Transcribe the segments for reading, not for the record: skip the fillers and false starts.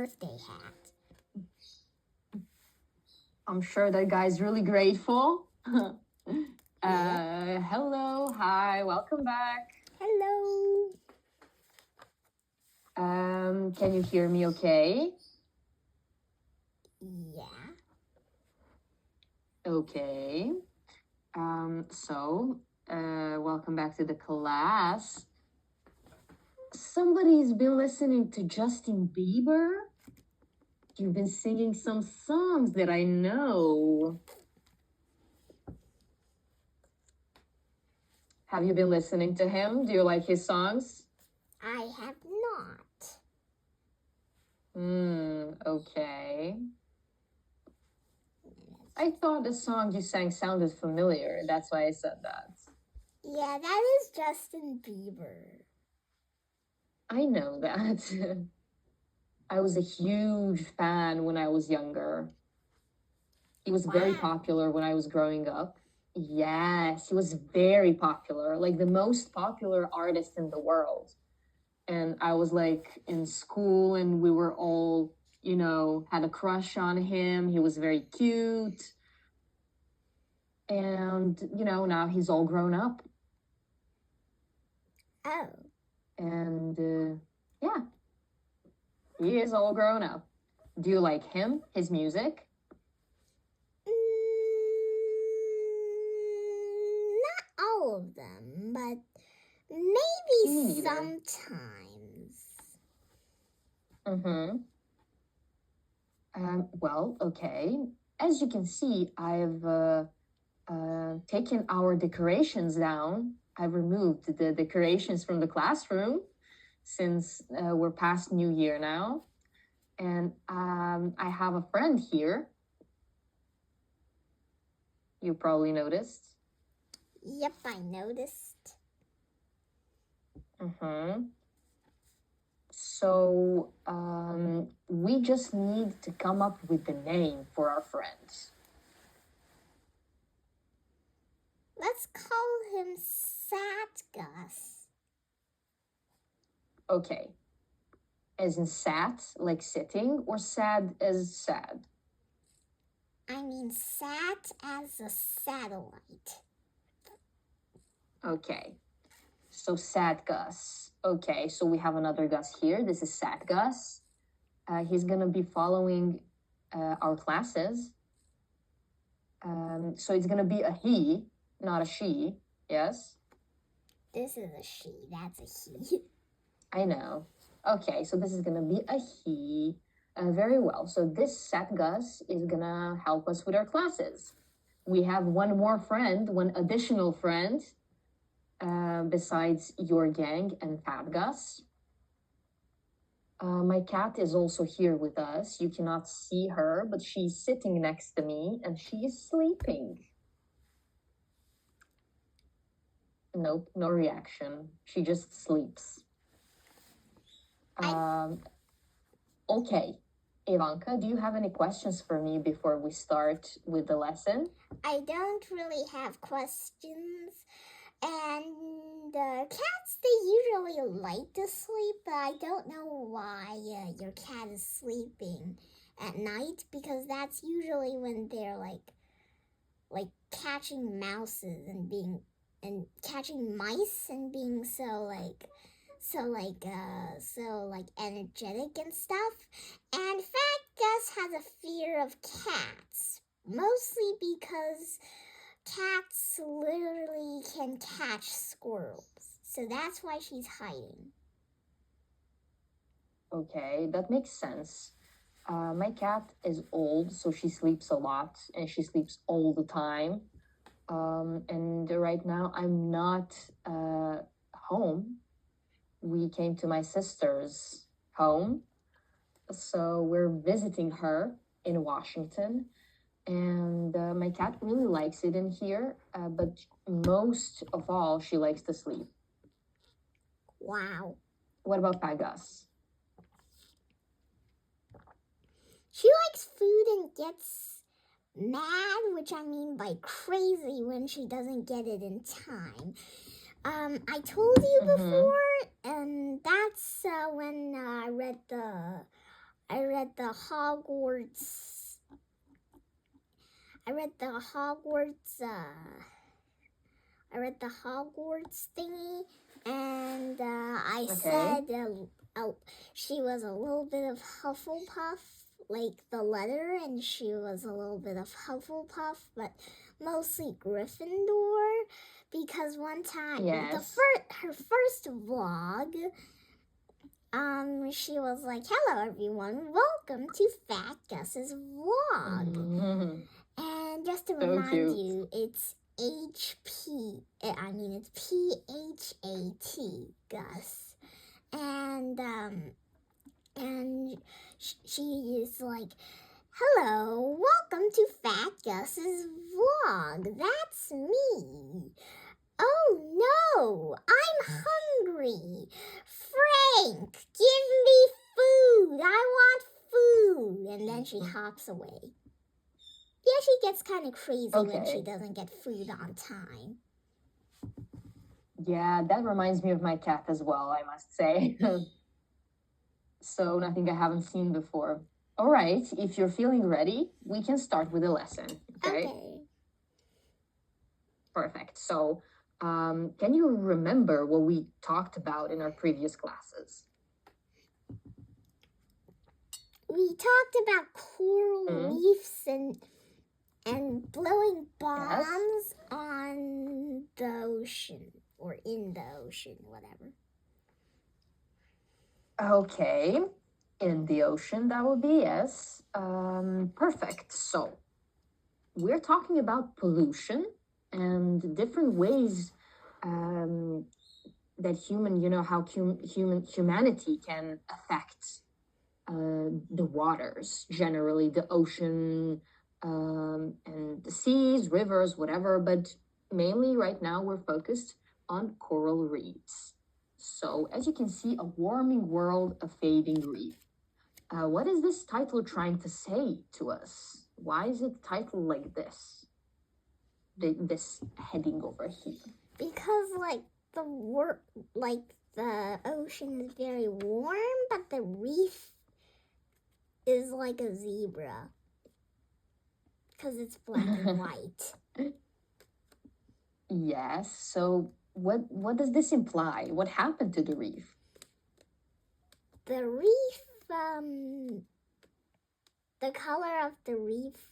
birthday hat. I'm sure that guy's really grateful. Hello, hi, welcome back. Hello. Can you hear me okay? Yeah. Okay. Welcome back to the class. Somebody's been listening to Justin Bieber. You've been singing some songs that I know. Have you been listening to him? Do you like his songs? I have not. Okay. I thought the song you sang sounded familiar. That's why I said that. Yeah, that is Justin Bieber. I know that. I was a huge fan when I was younger. He was very popular when I was growing up. Yes, he was very popular, like the most popular artist in the world. And I was like in school and we were all, had a crush on him. He was very cute. And, now he's all grown up. Oh. And yeah, he is all grown up. Do you like him, his music? Not all of them, but maybe sometimes. Well, okay. As you can see, I've taken our decorations down. I've removed the decorations from the classroom since we're past New Year now. And I have a friend here. You probably noticed. Yep, I noticed. So we just need to come up with the name for our friends. Let's call him Sat Gus. Okay. As in sat, like sitting, or sad as sad? I mean sat as a satellite. Okay. So Sad Gus. Okay, so we have another Gus here. This is Sad Gus. He's gonna be following our classes. So it's gonna be a he, not a she. Yes? This is a she. That's a he. I know. Okay, so this is gonna be a he. Very well. So this Sad Gus is gonna help us with our classes. We have one more friend, one additional friend, besides your gang and Fat Gus. My cat is also here with us. You cannot see her, but she's sitting next to me and she is sleeping. Nope, no reaction. She just sleeps. Okay, Ivanka, do you have any questions for me before we start with the lesson? I don't really have questions. And cats, they usually like to sleep, but I don't know why your cat is sleeping at night, because that's usually when they're like catching mouses and catching mice and being so energetic and stuff. And Fat Gus has a fear of cats, mostly because cats literally can catch squirrels. So that's why she's hiding. Okay, that makes sense. My cat is old, so she sleeps a lot and she sleeps all the time. And right now I'm not home. We came to my sister's home. So we're visiting her in Washington. And my cat really likes it in here, but most of all, she likes to sleep. Wow. What about Fat Gus? She likes food and gets mad, which I mean by crazy, when she doesn't get it in time. I told you before, and that's when I read I read the Hogwarts. I read the Hogwarts. I read the Hogwarts thingy, and I said she was a little bit of Hufflepuff, like the letter, and she was a little bit of Hufflepuff, but mostly Gryffindor, because one time her first vlog, she was like, "Hello everyone, welcome to Fat Gus's vlog," and just to remind you, it's it's PHAT, Gus, and she is like, "Hello, welcome to Fat Gus's vlog. That's me. Oh no, I'm hungry. Frank, give me food. I want food." And then she hops away. Yeah, she gets kind of crazy when she doesn't get food on time. Yeah, that reminds me of my cat as well, I must say. So nothing I haven't seen before. All right, if you're feeling ready, we can start with the lesson. Okay. Perfect. So, can you remember what we talked about in our previous classes? We talked about coral reefs and blowing bombs on the ocean or in the ocean, whatever. Okay, in the ocean, that would be yes. Perfect. So, we're talking about pollution and different ways that humanity can affect the waters, generally the ocean and the seas, rivers, whatever. But mainly right now we're focused on coral reefs. So as you can see, a warming world, a fading reef. What is this title trying to say to us? Why is it titled like this? This heading over here. Because the ocean is very warm, but the reef is like a zebra because it's black and white. Yes. So what does this imply? What happened to the reef? The reef, the color of the reef,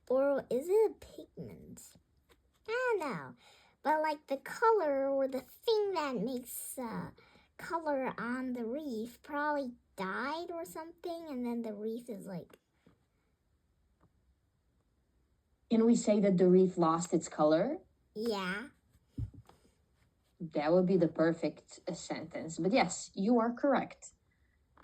or is it a pigment? I don't know. But like the color or the thing that makes color on the reef probably died or something, and then the reef is like... Can we say that the reef lost its color? Yeah. That would be the perfect sentence. But yes, you are correct.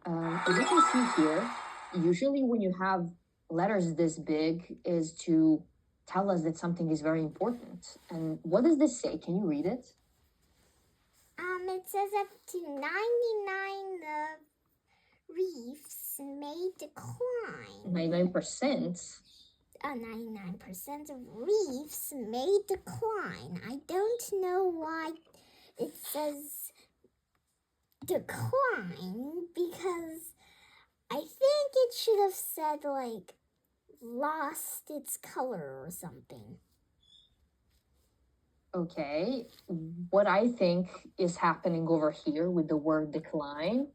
As you can see here, usually when you have letters this big is to tell us that something is very important. And what does this say? Can you read it? It says up to 99 reefs may decline. 99%? 99% of reefs may decline. I don't know why it says decline, because I think it should have said like lost its color or something. Okay, what I think is happening over here with the word decline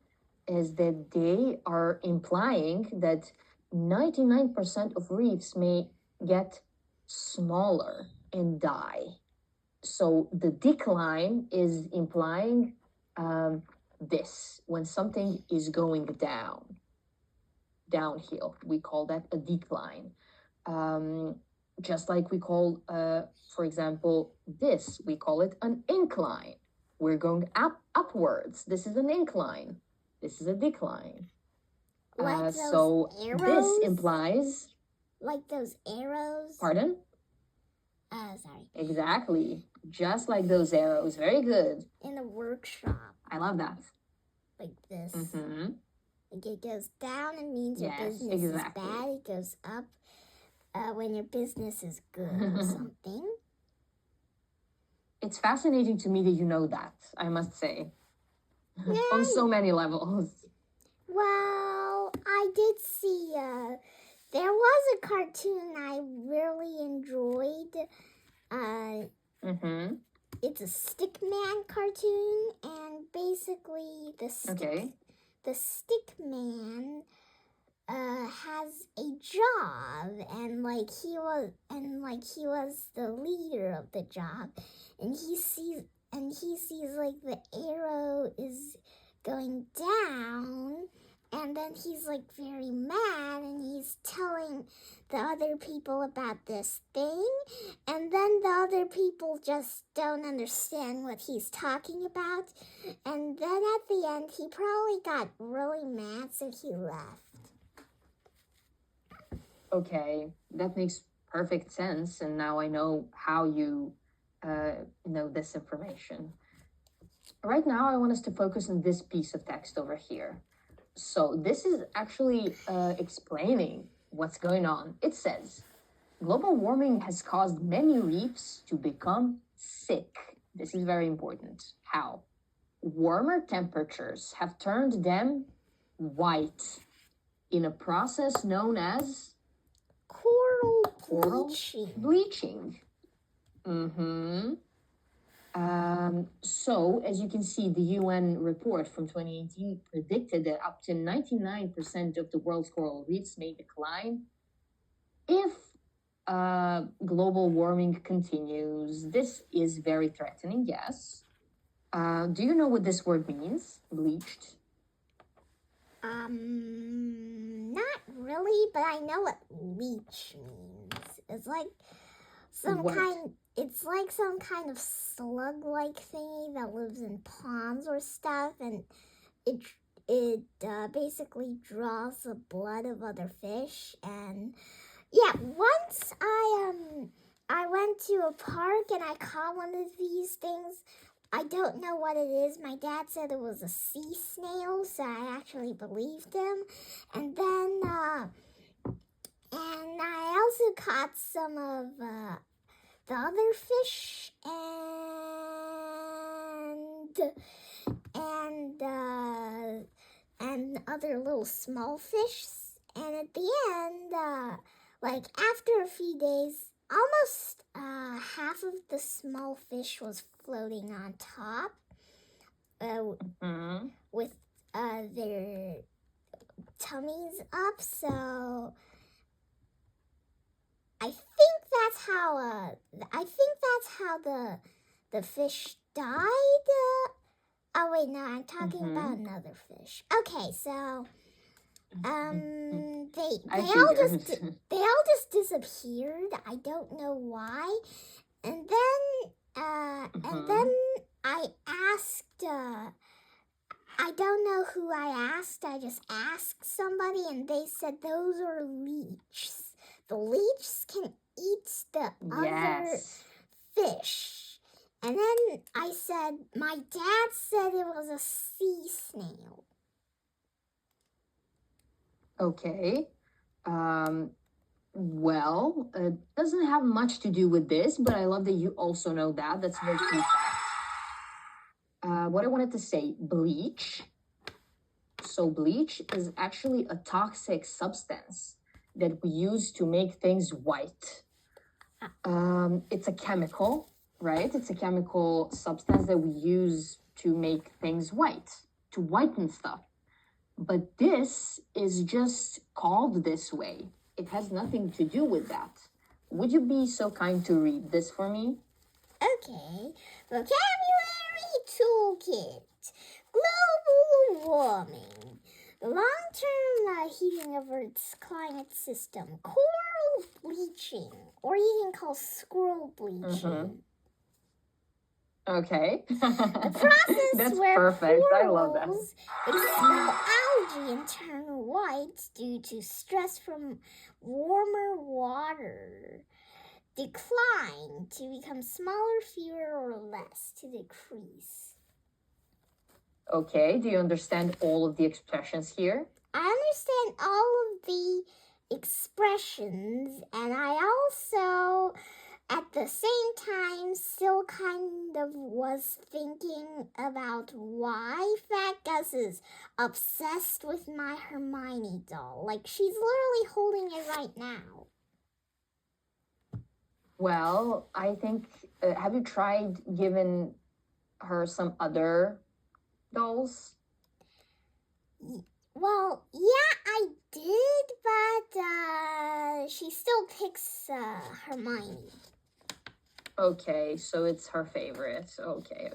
is that they are implying that 99% of reefs may get smaller and die. So the decline is implying this, when something is going downhill, we call that a decline. Just like we call, for example, this, we call it an incline. We're going upwards. This is an incline. This is a decline. Like so arrows? This implies... Like those arrows? Pardon? Sorry. Exactly. Just like those arrows. Very good. In a workshop. I love that. Like this. Mm-hmm. Like it goes down, it means your business is bad. It goes up when your business is good or something. It's fascinating to me that you know that, I must say. on so many levels. Well, I did see, there was a cartoon I really enjoyed. Mm-hmm. It's a Stickman cartoon, and basically Okay. the Stickman has a job, and he was the leader of the job, and he sees like the arrow is going down, and then he's like very mad, and he's telling the other people about this thing, and then the other people just don't understand what he's talking about, and then at the end he probably got really mad, so he left. Okay, that makes perfect sense, and now I know how you know this information. Right now, I want us to focus on this piece of text over here. So this is actually explaining what's going on. It says, global warming has caused many reefs to become sick. This is very important. How? Warmer temperatures have turned them white in a process known as Coral bleaching. Mm-hmm. So, as you can see, the UN report from 2018 predicted that up to 99% of the world's coral reefs may decline if global warming continues. This is very threatening, yes. Do you know what this word means? Bleached? Not really, but I know what leech means. It's like some kind of slug-like thingy that lives in ponds or stuff, and it basically draws the blood of other fish. And yeah, once I went to a park and I caught one of these things. I don't know what it is. My dad said it was a sea snail, so I actually believed him. And then, and I also caught some of the other fish and other little small fish. And at the end, like after a few days, almost half of the small fish was floating on top with their tummies up. So I think that's how the fish died. Oh wait, no, I'm talking about another fish. Okay, so they all just disappeared. I don't know why. And then I asked. I don't know who I asked. I just asked somebody, and they said those are leeches. The leeches can eat the other fish. And then I said, my dad said it was a sea snail. Okay. Well, it doesn't have much to do with this, but I love that you also know that. That's very cool. What I wanted to say, bleach. So bleach is actually a toxic substance that we use to make things white. It's a chemical, right? It's a chemical substance that we use to make things white, to whiten stuff. But this is just called this way. It has nothing to do with that. Would you be so kind to read this for me? Okay. Vocabulary Toolkit. Global warming. The long-term heating of Earth's climate system. Coral bleaching, or you can call squirrel bleaching. Okay. The process That's where perfect. I love that. corals expel algae and turn white due to stress from warmer water decline to become smaller, fewer, or less to decrease. Okay, do you understand all of the expressions here? I understand all of the expressions, and I also at the same time, still kind of was thinking about why Fat Gus is obsessed with my Hermione doll. Like, she's literally holding it right now. Well, I think, have you tried giving her some other dolls? Well, yeah, I did, but she still picks Hermione. Okay, so it's her favorite. Okay.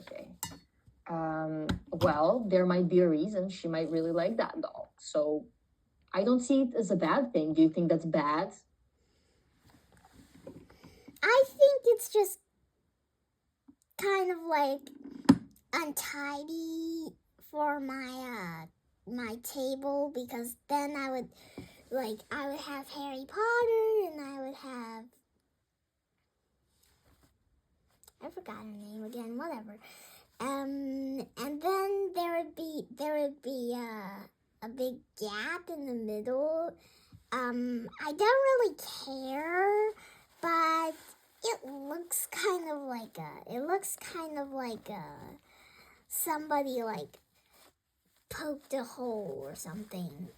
Well, there might be a reason she might really like that doll. So I don't see it as a bad thing. Do you think that's bad? I think it's just kind of like untidy for my table, because then I would have Harry Potter, and I forgot her name again, whatever. And then there would be a big gap in the middle. I don't really care, but it looks kind of like somebody like poked a hole or something.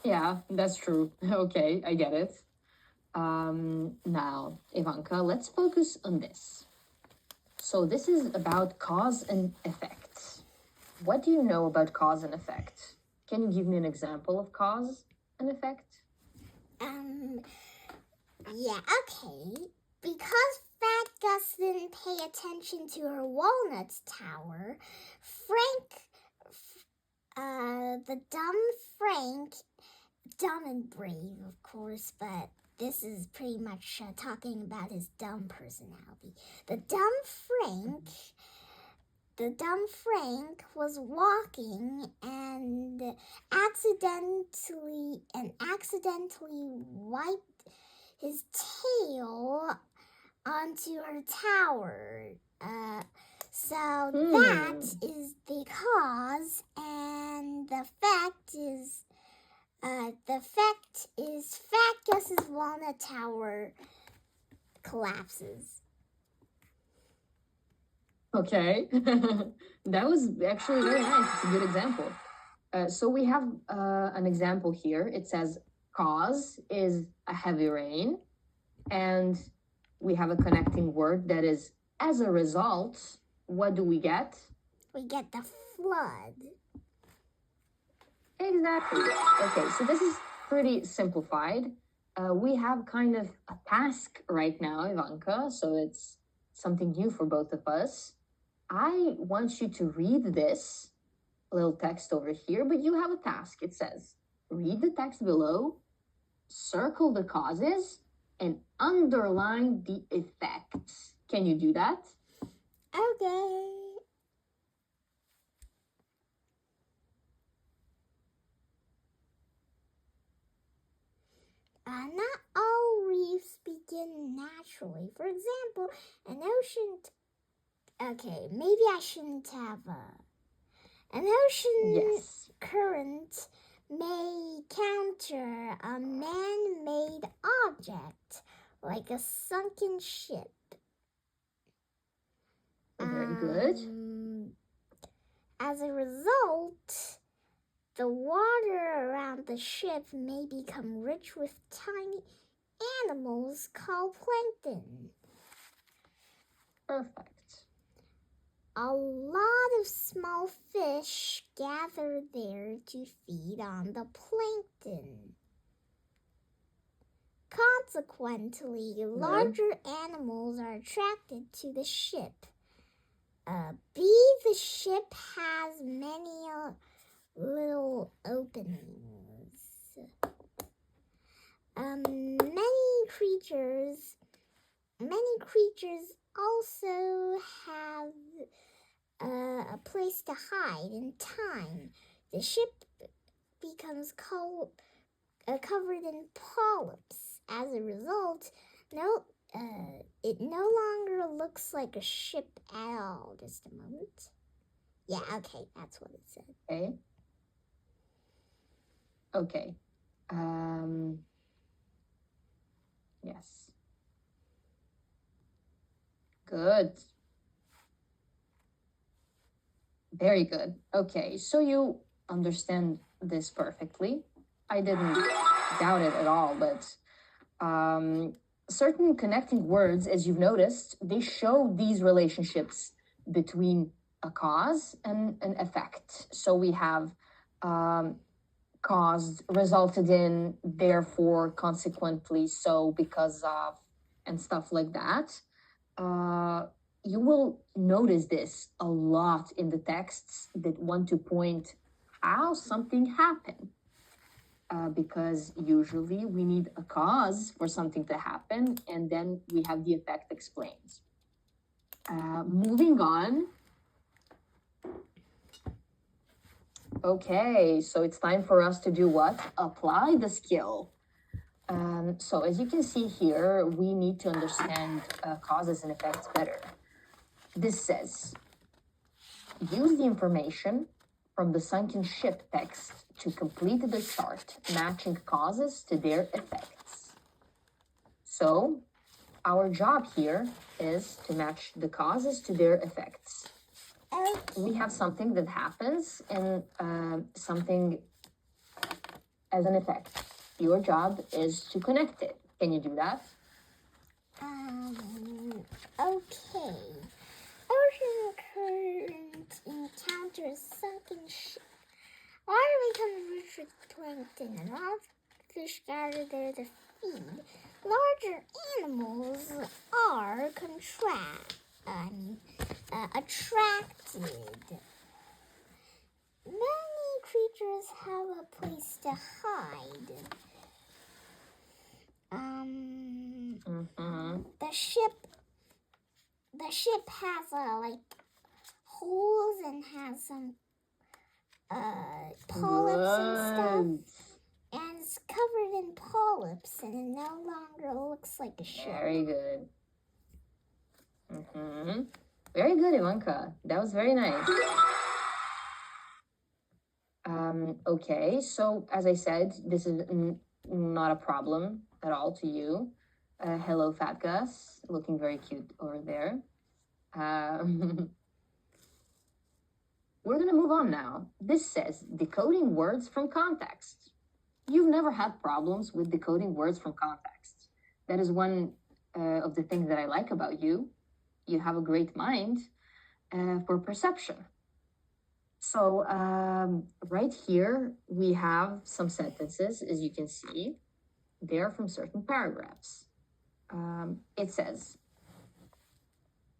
Yeah, that's true. Okay, I get it. Now, Ivanka, let's focus on this. So this is about cause and effect. What do you know about cause and effect? Can you give me an example of cause and effect? Yeah, okay. Because Fat Gus didn't pay attention to her walnut tower, the dumb Frank, dumb and brave, of course, but this is pretty much talking about his dumb personality. The dumb Frank was walking and accidentally wiped his tail onto her tower. So that is the cause, and the fact is Fat Gus's walnut tower collapses. Okay, that was actually very nice. It's a good example. So we have an example here. It says cause is a heavy rain, and we have a connecting word that is as a result. What do we get? We get the flood. Exactly. Okay, so this is pretty simplified. We have kind of a task right now, Ivanka, so it's something new for both of us. I want you to read this little text over here, but you have a task. It says, read the text below, circle the causes, and underline the effects. Can you do that? Okay. Not all reefs begin naturally. For example, an ocean. Okay, maybe I shouldn't have an ocean current may counter a man-made object like a sunken ship. Very good. As a result, the water around the ship may become rich with tiny animals called plankton. Perfect. A lot of small fish gather there to feed on the plankton. Consequently, larger animals are attracted to the ship. The ship has many little openings. Many creatures also have a place to hide in time. The ship becomes covered in polyps. As a result, it no longer looks like a ship at all. Just a moment. Yeah, okay, that's what it said. Okay. Yes. Good. Very good. Okay, so you understand this perfectly. I didn't doubt it at all, but certain connecting words, as you've noticed, they show these relationships between a cause and an effect. So we have caused, resulted in, therefore, consequently, so, because of, and stuff like that. You will notice this a lot in the texts that want to point how something happened. Because usually we need a cause for something to happen, and then we have the effect explained. Moving on. Okay, so it's time for us to do what? Apply the skill. So as you can see here, we need to understand causes and effects better. This says, use the information from the sunken ship text to complete the chart matching causes to their effects. So our job here is to match the causes to their effects. We have something that happens and something as an effect. Your job is to connect it. Can you do that? Okay. Ocean current encounters sunken ship. Water becomes rich with plankton, and all fish gather there to feed. Larger animals are attracted. Many creatures have a place to hide. The ship has holes and has some polyps and stuff. And it's covered in polyps, and it no longer looks like a ship. Very good. Very good, Ivanka. That was very nice. Okay, so as I said, this is not a problem at all to you. Hello, Fat Gus, looking very cute over there. We're gonna move on now. This says decoding words from context. You've never had problems with decoding words from context. That is one of the things that I like about you. You have a great mind for perception. So right here, we have some sentences, as you can see. They're from certain paragraphs. It says,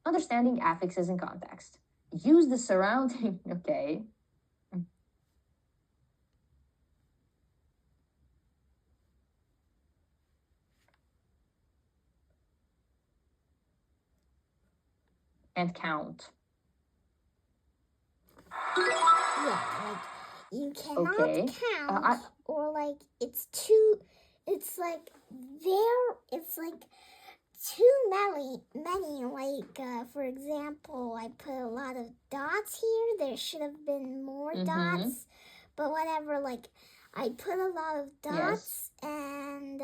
understanding affixes in context. Use the surrounding, okay. And count. Yeah, you cannot count, or it's too many. For example, I put a lot of dots here. There should have been more dots, but whatever. I put a lot of dots, and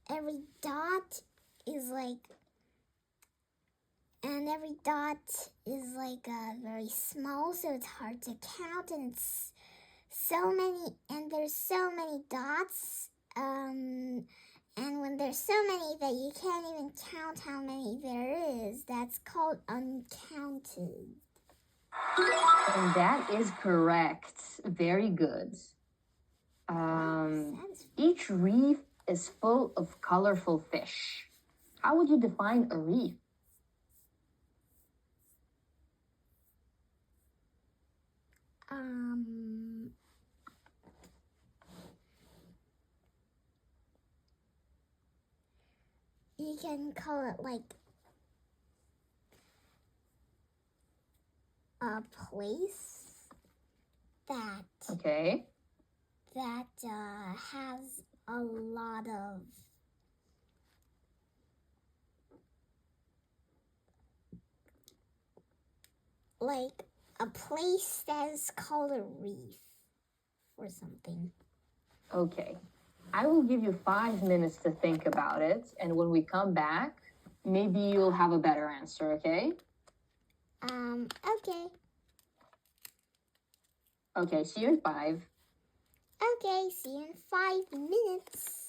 every dot is very small, so it's hard to count, and it's so many, and there's so many dots, and when there's so many that you can't even count how many there is, that's called uncounted. And that is correct. Very good. Each reef is full of colorful fish. How would you define a reef? You can call it a place that has a lot of a place that is called a reef or something. Okay. I will give you 5 minutes to think about it, and when we come back, maybe you'll have a better answer, okay? Okay. Okay, see you in 5. Okay, see you in 5 minutes.